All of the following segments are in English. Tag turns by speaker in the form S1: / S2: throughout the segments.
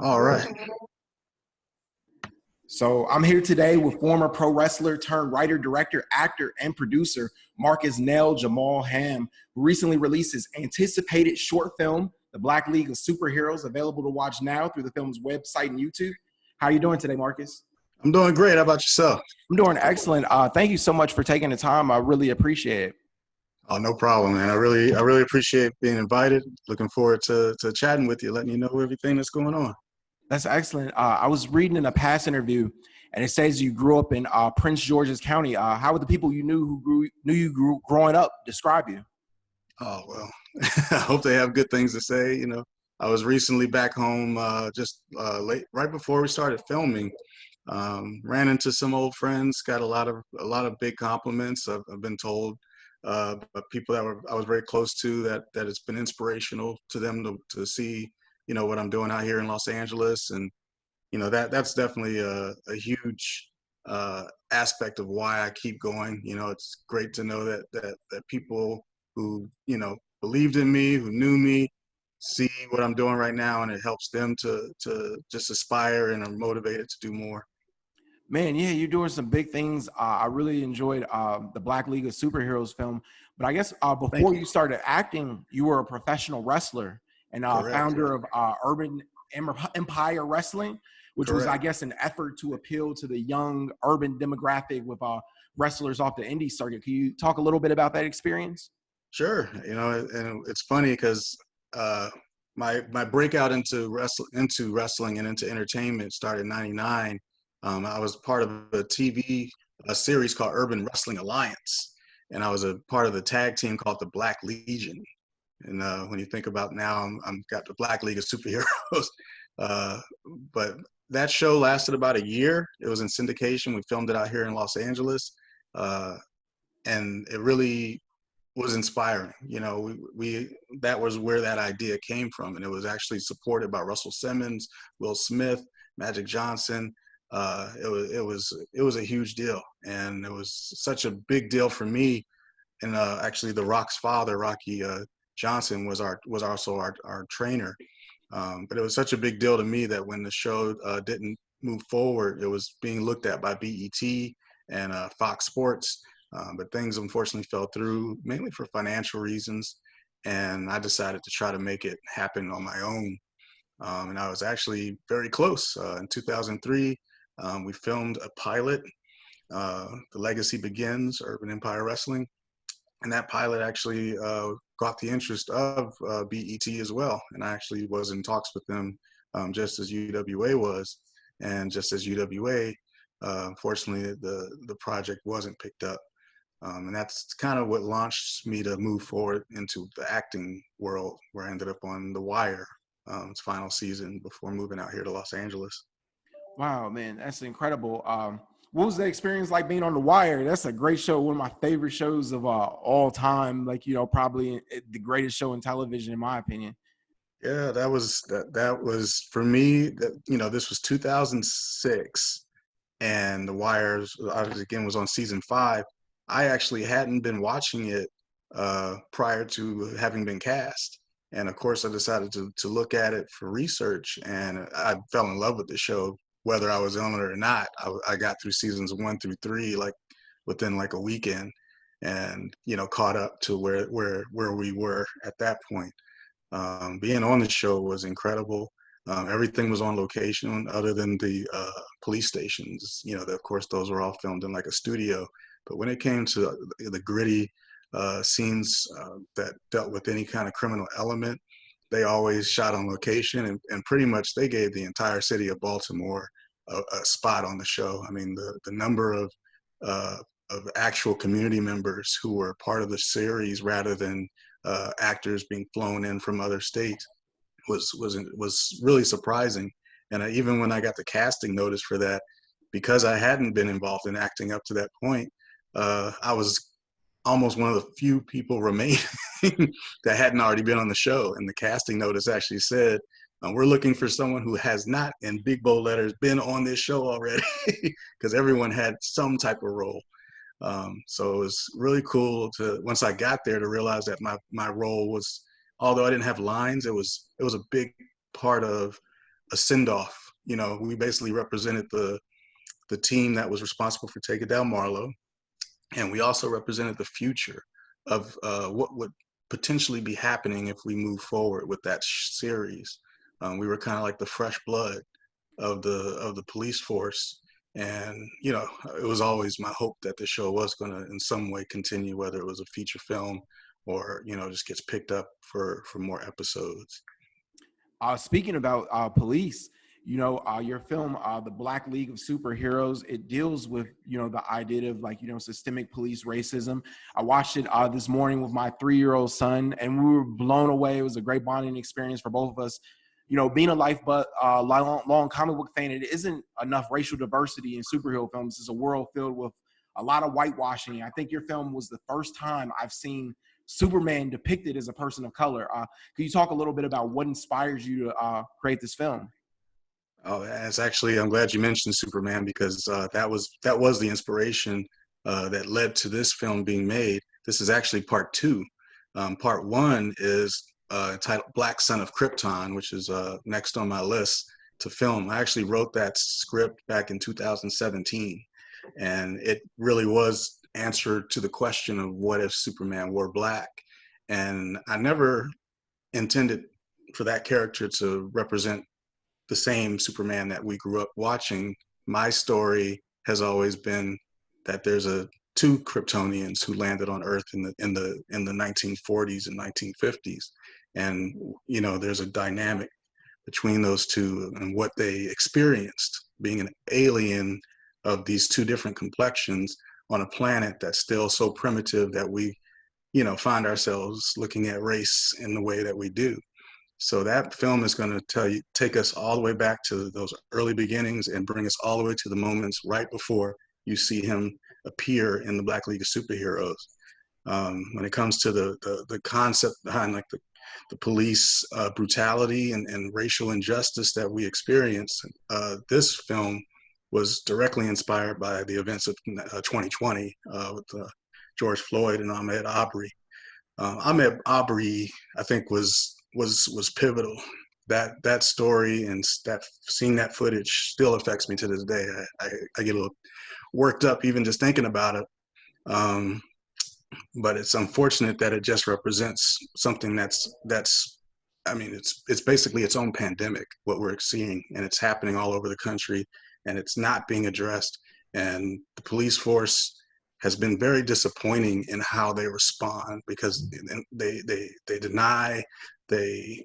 S1: All right.
S2: So I'm here today with former pro wrestler turned writer, director, actor, and producer Marcus Nel-Jamal Hamm, who recently released his anticipated short film, The Black League of Superheroes, available to watch now through the film's website and YouTube. How are you doing today, Marcus?
S1: I'm doing great. How about yourself?
S2: I'm doing excellent. Thank you so much for taking the time. I really appreciate it.
S1: Oh, no problem, man. I really appreciate being invited. Looking forward to chatting with you, letting you know everything that's going on.
S2: That's excellent. I was reading in a past interview, and it says you grew up in Prince George's County. How would the people you knew knew you growing up describe you?
S1: Oh, well, I hope they have good things to say. I was recently back home just late, right before we started filming. Ran into some old friends, got a lot of big compliments. I've been told, but people I was very close to that it's been inspirational to them to see, what I'm doing out here in Los Angeles, and that's definitely a huge aspect of why I keep going. It's great to know that people who believed in me, who knew me, see what I'm doing right now, and it helps them to just aspire and are motivated to do more.
S2: Man, yeah, you're doing some big things. I really enjoyed the Black League of Superheroes film. But I guess
S1: Thank
S2: before
S1: you.
S2: you started acting, you were a professional wrestler and
S1: Correct.
S2: founder of Urban Empire Wrestling, which was, I
S1: Correct.
S2: guess, an effort to appeal to the young urban demographic with wrestlers off the indie circuit. Can you talk a little bit about that experience?
S1: Sure. And it's funny because uh, my breakout into wrestling and into entertainment started in '99. I was part of a TV series called Urban Wrestling Alliance, and I was a part of the tag team called the Black Legion. And when you think about now, I'm got the Black League of Superheroes. uh, but that show lasted about a year. It was in syndication. We filmed it out here in Los Angeles, uh, and it really was inspiring. We that was where that idea came from, and it was actually supported by Russell Simmons, Will Smith, Magic Johnson. It was a huge deal, and it was such a big deal for me. And actually, The Rock's father, Rocky Johnson, was also our trainer. But it was such a big deal to me that when the show didn't move forward, it was being looked at by BET and Fox Sports. But things unfortunately fell through, mainly for financial reasons. And I decided to try to make it happen on my own. And I was actually very close. In 2003, we filmed a pilot, The Legacy Begins, Urban Empire Wrestling. And that pilot actually got the interest of BET as well. And I actually was in talks with them, just as UWA was. And just as UWA, unfortunately, the project wasn't picked up. And that's kind of what launched me to move forward into the acting world, where I ended up on The Wire, its final season, before moving out here to Los Angeles.
S2: Wow, man, that's incredible. What was the experience like being on The Wire? That's a great show, one of my favorite shows of all time. Like, probably the greatest show in television, in my opinion.
S1: Yeah, that was for me. This was 2006, and The Wires, obviously, again, was on season 5. I actually hadn't been watching it prior to having been cast, and of course, I decided to look at it for research, and I fell in love with the show, whether I was on it or not. I got through seasons 1 through 3 like within like a weekend, and caught up to where we were at that point. Being on the show was incredible. Everything was on location other than the police stations. Of course, those were all filmed in like a studio. But when it came to the gritty scenes that dealt with any kind of criminal element, they always shot on location, and pretty much they gave the entire city of Baltimore a spot on the show. I mean, the number uh, of actual community members who were part of the series rather than actors being flown in from other states was really surprising. And even when I got the casting notice for that, because I hadn't been involved in acting up to that point, I was almost one of the few people remaining that hadn't already been on the show. And the casting notice actually said, "We're looking for someone who has not, in big bold letters, been on this show already," because everyone had some type of role. So it was really cool to, once I got there, to realize that my role was, although I didn't have lines, it was a big part of a send-off. You know, we basically represented the team that was responsible for taking down Marlowe, and we also represented the future of what would potentially be happening if we move forward with that series. We were kind of like the fresh blood of the police force, and you know, it was always my hope that the show was going to in some way continue, whether it was a feature film or you know just gets picked up for more episodes.
S2: Speaking about police, your film, The Black League of Superheroes, it deals with, the idea of like, systemic police racism. I watched it this morning with my 3-year-old son, and we were blown away. It was a great bonding experience for both of us. Being a long comic book fan, it isn't enough racial diversity in superhero films. It's a world filled with a lot of whitewashing. I think your film was the first time I've seen Superman depicted as a person of color. Could you talk a little bit about what inspires you to create this film?
S1: Oh, it's actually, I'm glad you mentioned Superman because that was the inspiration that led to this film being made. This is actually part two. Part one is titled Black Son of Krypton, which is next on my list to film. I actually wrote that script back in 2017, and it really was answer to the question of what if Superman were black. And I never intended for that character to represent the same Superman that we grew up watching. My story has always been that there's a two Kryptonians who landed on Earth in the 1940s and 1950s, and you know there's a dynamic between those two and what they experienced being an alien of these two different complexions on a planet that's still so primitive that we you know find ourselves looking at race in the way that we do. So that film is going to take us all the way back to those early beginnings and bring us all the way to the moments right before you see him appear in the Black League of Superheroes. When it comes to the concept behind like the police brutality and racial injustice that we experience, this film was directly inspired by the events of 2020 with George Floyd and Ahmaud Arbery. Ahmaud Arbery, I think, was pivotal. That story and that seeing that footage still affects me to this day. I get a little worked up even just thinking about it. Um, but it's unfortunate that it just represents something that's I mean it's basically its own pandemic what we're seeing, and it's happening all over the country, and it's not being addressed. And the police force has been very disappointing in how they respond because they deny, they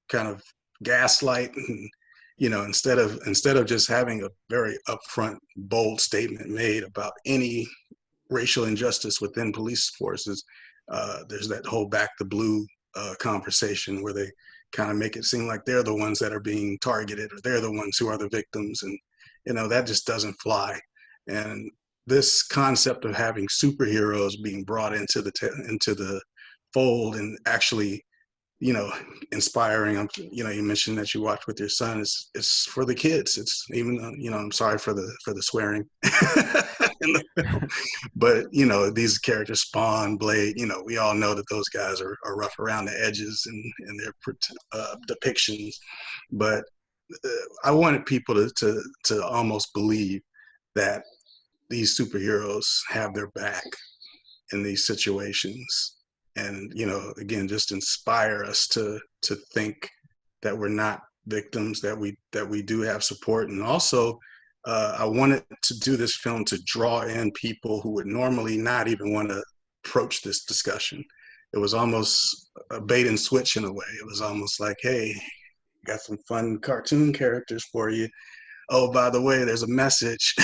S1: kind of gaslight, and you know instead of just having a very upfront bold statement made about any racial injustice within police forces, there's that whole back the blue conversation where they kind of make it seem like they're the ones that are being targeted or they're the ones who are the victims, and you know that just doesn't fly. And this concept of having superheroes being brought into into the fold and actually you know inspiring, you know you mentioned that you watch with your son, it's for the kids. It's even you know I'm sorry for the swearing in the film, but you know these characters Spawn, Blade, you know we all know that those guys are rough around the edges in their depictions. But I wanted people to almost believe that these superheroes have their back in these situations, and you know again just inspire us to think that we're not victims, that we do have support. And also I wanted to do this film to draw in people who would normally not even want to approach this discussion. It was almost a bait and switch in a way. It was almost like, hey, got some fun cartoon characters for you. Oh, by the way, there's a message.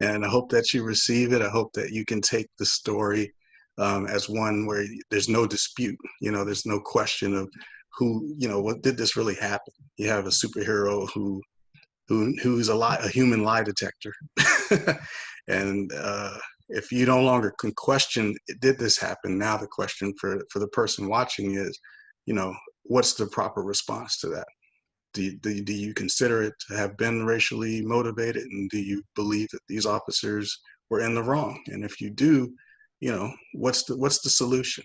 S1: And I hope that you receive it. I hope that you can take the story as one where there's no dispute. You know, there's no question of who, you know, what did this really happen? You have a superhero who's a human lie detector. And if you no longer can question, did this happen? Now the question for the person watching is, you know, what's the proper response to that? Do you consider it to have been racially motivated, and do you believe that these officers were in the wrong? And if you do, you know what's the solution?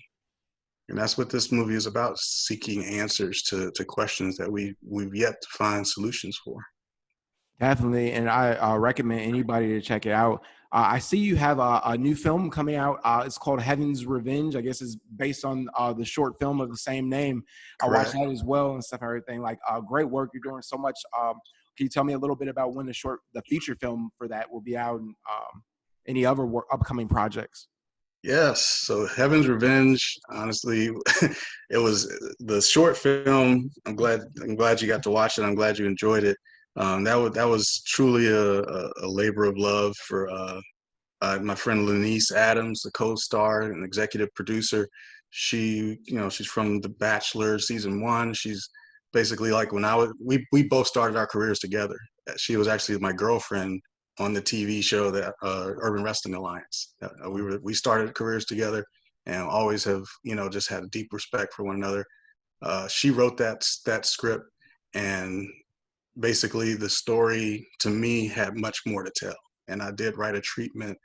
S1: And that's what this movie is about, seeking answers to questions that we've yet to find solutions for.
S2: Definitely, and I recommend anybody to check it out. I see you have a new film coming out. It's called Heaven's Revenge. I guess it's based on the short film of the same name. I watched
S1: Correct.
S2: that as well and stuff and everything. Like, great work. You're doing so much. Can you tell me a little bit about when the feature film for that will be out, and any other upcoming projects?
S1: Yes. So Heaven's Revenge, honestly, it was the short film. I'm glad you got to watch it. I'm glad you enjoyed it. That was truly a labor of love for my friend Lenice Adams, the co-star and executive producer. She's from The Bachelor season one. She's basically like when we both started our careers together. She was actually my girlfriend on the TV show that Urban Wrestling Alliance. We started careers together and always have just had a deep respect for one another. She wrote that script, and basically the story to me had much more to tell. And I did write a treatment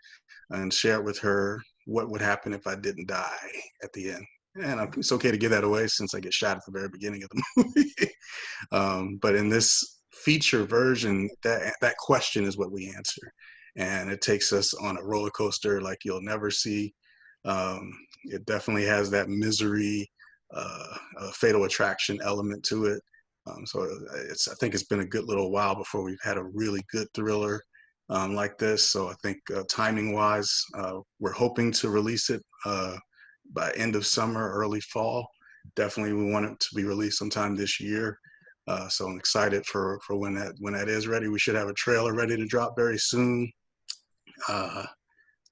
S1: and share with her what would happen if I didn't die at the end. And it's okay to give that away since I get shot at the very beginning of the movie. But in this feature version, that question is what we answer, and it takes us on a roller coaster like you'll never see. It definitely has that misery, fatal attraction element to it. So I think it's been a good little while before we've had a really good thriller like this. So I think timing wise, we're hoping to release it by end of summer, early fall. Definitely, we want it to be released sometime this year. So I'm excited for when that is ready. We should have a trailer ready to drop very soon. Uh,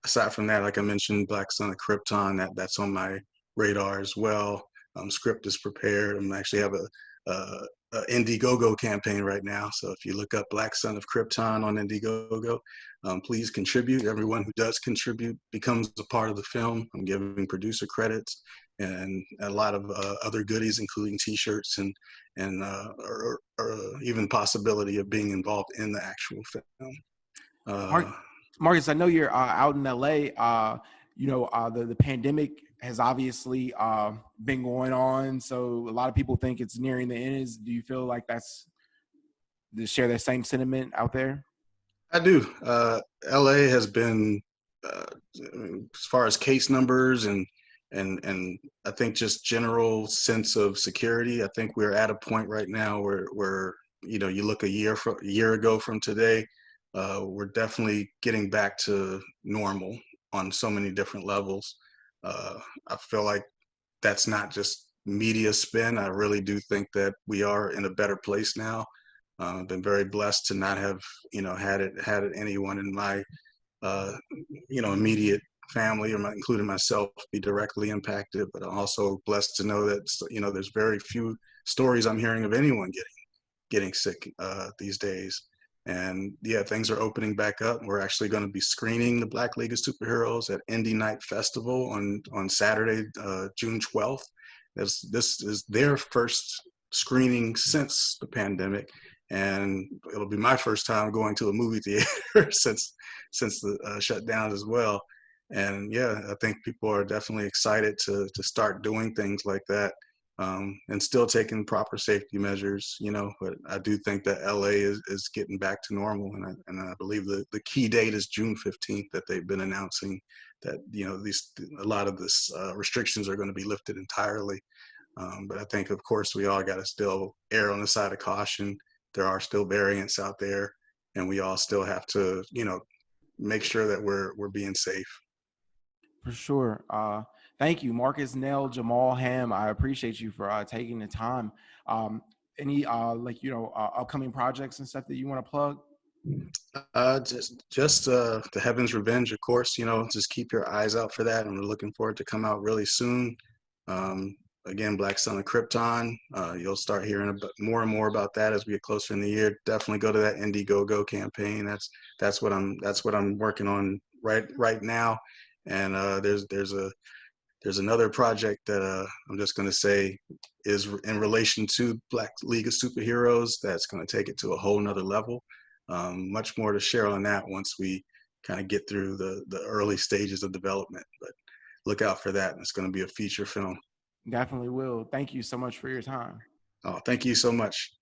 S1: Aside from that, like I mentioned, Black Son of Krypton, that's on my radar as well. Script is prepared. I'm actually have a Indiegogo campaign right now. So if you look up Black Son of Krypton on Indiegogo, please contribute. Everyone who does contribute becomes a part of the film. I'm giving producer credits and a lot of other goodies, including T-shirts or even possibility of being involved in the actual film. Uh,
S2: Marcus, I know you're out in LA. The pandemic has obviously been going on, so a lot of people think it's nearing the end. Do you feel like to share that same sentiment out there?
S1: I do. LA has been, as far as case numbers and I think just general sense of security. I think we're at a point right now where you look a year ago from today, we're definitely getting back to normal on so many different levels. Uh, I feel like that's not just media spin. I really do think that we are in a better place now. I've been very blessed to not have, had it anyone in my, uh, immediate family, including myself, be directly impacted. But I'm also blessed to know that, there's very few stories I'm hearing of anyone getting sick these days. And yeah, things are opening back up. We're actually going to be screening the Black League of Superheroes at Indie Night Festival on Saturday, June 12th. This is their first screening since the pandemic, and it'll be my first time going to a movie theater since the shutdown as well. And yeah, I think people are definitely excited to start doing things like that, and still taking proper safety measures, but I do think that LA is getting back to normal. And I believe the key date is June 15th that they've been announcing that, a lot of this restrictions are going to be lifted entirely. But I think, of course, we all got to still err on the side of caution. There are still variants out there, and we all still have to, make sure that we're being safe.
S2: For sure. Thank you, Marcus Nel-Jamal Hamm. I appreciate you for taking the time. Um, any upcoming projects and stuff that you want to plug?
S1: Just the Heaven's Revenge, of course. Just keep your eyes out for that, and we're looking forward to come out really soon. Um, Again, Black Son of Krypton. You'll start hearing more and more about that as we get closer in the year. Definitely go to that Indiegogo campaign. That's what I'm working on right now. And there's another project that I'm just going to say is in relation to Black League of Superheroes that's going to take it to a whole nother level. Much more to share on that once we kind of get through the early stages of development. But look out for that. It's going to be a feature film.
S2: Definitely will. Thank you so much for your time.
S1: Oh, thank you so much.